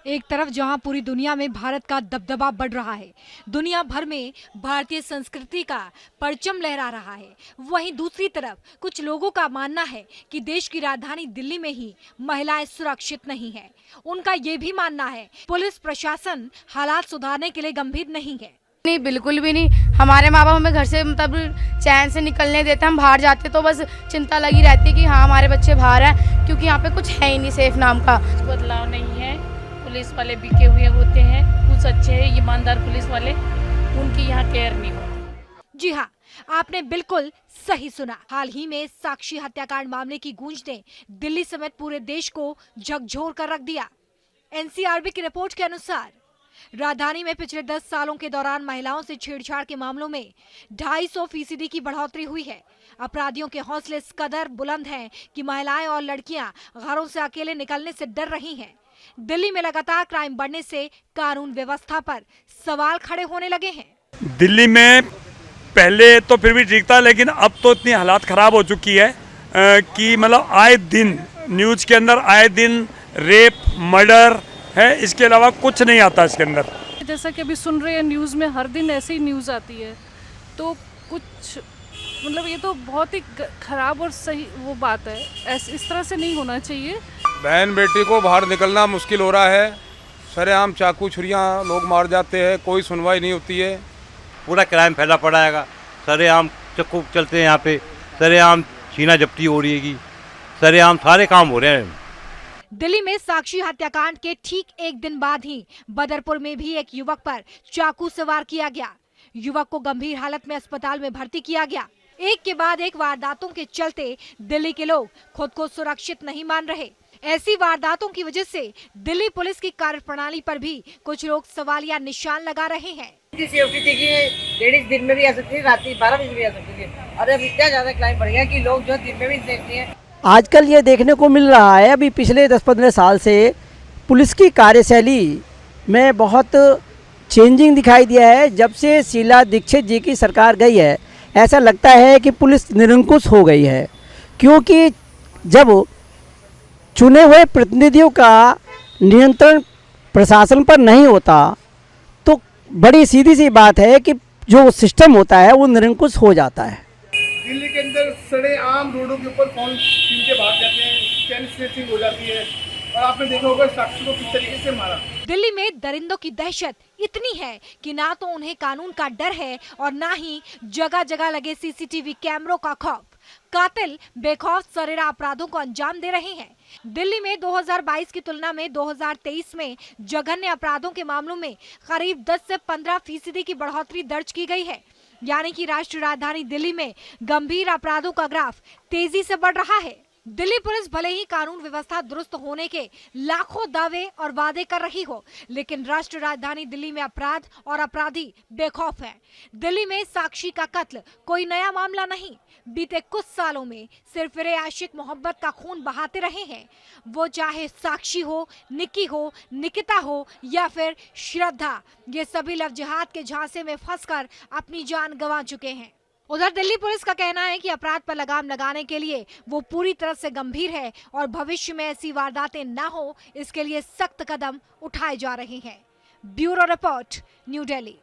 एक तरफ जहां पूरी दुनिया में भारत का दबदबा बढ़ रहा है, दुनिया भर में भारतीय संस्कृति का परचम लहरा रहा है, वहीं दूसरी तरफ कुछ लोगों का मानना है कि देश की राजधानी दिल्ली में ही महिलाएं सुरक्षित नहीं है। उनका ये भी मानना है पुलिस प्रशासन हालात सुधारने के लिए गंभीर नहीं है। नहीं, बिल्कुल भी नहीं। हमारे माँ बाप हमें घर से मतलब चैन से निकलने देते, हम बाहर जाते तो बस चिंता लगी रहती है कि हाँ हमारे बच्चे बाहर हैं, क्योंकि यहाँ पे कुछ है ही नहीं सेफ नाम का। बदलाव नहीं है, पुलिस वाले बिके हुए होते हैं, कुछ अच्छे हैं ईमानदार पुलिस वाले, उनकी यहाँ केयर नहीं होती। जी हाँ, आपने बिल्कुल सही सुना। हाल ही में साक्षी हत्याकांड मामले की गूंज ने दिल्ली समेत पूरे देश को झकझोर कर रख दिया। एनसीआरबी की रिपोर्ट के अनुसार राजधानी में पिछले 10 सालों के दौरान महिलाओं से छेड़छाड़ के मामलों में 250% की बढ़ोतरी हुई है। अपराधियों के हौसले इस कदर बुलंद हैं कि महिलाएं और लड़कियां घरों से अकेले निकलने से डर रही हैं। दिल्ली में लगातार क्राइम बढ़ने से कानून व्यवस्था पर सवाल खड़े होने लगे हैं। दिल्ली में पहले तो फिर भी ठीक था, लेकिन अब तो इतनी हालात खराब हो चुकी है कि मतलब आए दिन न्यूज़ के अंदर आए दिन रेप मर्डर है, इसके अलावा कुछ नहीं आता इसके अंदर। जैसा कि अभी सुन रहे हैं न्यूज़ में हर दिन ऐसे ही न्यूज़ आती है, तो कुछ मतलब ये तो बहुत ही खराब और सही वो बात है। इस तरह से नहीं होना चाहिए। बहन बेटी को बाहर निकलना मुश्किल हो रहा है, सरेआम चाकू छुरियां लोग मार जाते हैं, कोई सुनवाई नहीं होती है। पूरा क्राइम फैला पड़ा है, सरेआम चक्कू चलते हैं यहाँ पे, सरेआम छीना जब्ती हो रही है, सरेआम सारे काम हो रहे हैं। दिल्ली में साक्षी हत्याकांड के ठीक एक दिन बाद ही बदरपुर में भी एक युवक पर चाकू से वार किया गया। युवक को गंभीर हालत में अस्पताल में भर्ती किया गया। एक के बाद एक वारदातों के चलते दिल्ली के लोग खुद को सुरक्षित नहीं मान रहे। ऐसी वारदातों की वजह से दिल्ली पुलिस की कार्यप्रणाली पर भी कुछ लोग सवालिया निशान लगा रहे हैं। सेफ्टी थी कि लेडीज दिन में भी आ सकती है, रात 12 बजे भी आ सकती है, और अब इतना ज्यादा क्राइम बढ़ गया कि लोग जो दिन में भी सेफ्टी है। आजकल ये देखने को मिल रहा है, अभी पिछले 10-15 साल से पुलिस की कार्यशैली में बहुत चेंजिंग दिखाई दिया है। जब से शीला दीक्षित जी की सरकार गई है, ऐसा लगता है कि पुलिस निरंकुश हो गई है, क्योंकि जब चुने हुए प्रतिनिधियों का नियंत्रण प्रशासन पर नहीं होता तो बड़ी सीधी सी बात है कि जो सिस्टम होता है वो निरंकुश हो जाता है। दिल्ली के अंदर सरेआम रोडों के ऊपर फोन छीन के भाग जाते हैं, चैन स्नैचिंग हो जाती है, और आपने देखा होगा साक्षी को किस तरीके से मारा। दिल्ली में दरिंदों की दहशत इतनी है कि ना तो उन्हें कानून का डर है और ना ही जगह जगह लगे सीसीटीवी कैमरों का खौफ। कातिल बेखौफ सरेरा अपराधों को अंजाम दे रहे हैं। दिल्ली में 2022 की तुलना में 2023 में जघन्य अपराधों के मामलों में करीब 10 से 15% की बढ़ोतरी दर्ज की गई है। यानी कि राष्ट्रीय राजधानी दिल्ली में गंभीर अपराधों का ग्राफ तेजी से बढ़ रहा है। दिल्ली पुलिस भले ही कानून व्यवस्था दुरुस्त होने के लाखों दावे और वादे कर रही हो, लेकिन राष्ट्रीय राजधानी दिल्ली में अपराध और अपराधी बेखौफ हैं। दिल्ली में साक्षी का कत्ल कोई नया मामला नहीं, बीते कुछ सालों में सिर्फ आशिक मोहब्बत का खून बहाते रहे हैं। वो चाहे साक्षी हो, निक्की हो, निकिता हो या फिर श्रद्धा, ये सभी लव जिहाद के झांसे में फंसकर अपनी जान गंवा चुके हैं। उधर दिल्ली पुलिस का कहना है कि अपराध पर लगाम लगाने के लिए वो पूरी तरह से गंभीर है और भविष्य में ऐसी वारदातें ना हो, इसके लिए सख्त कदम उठाए जा रहे हैं। Bureau report, new Delhi.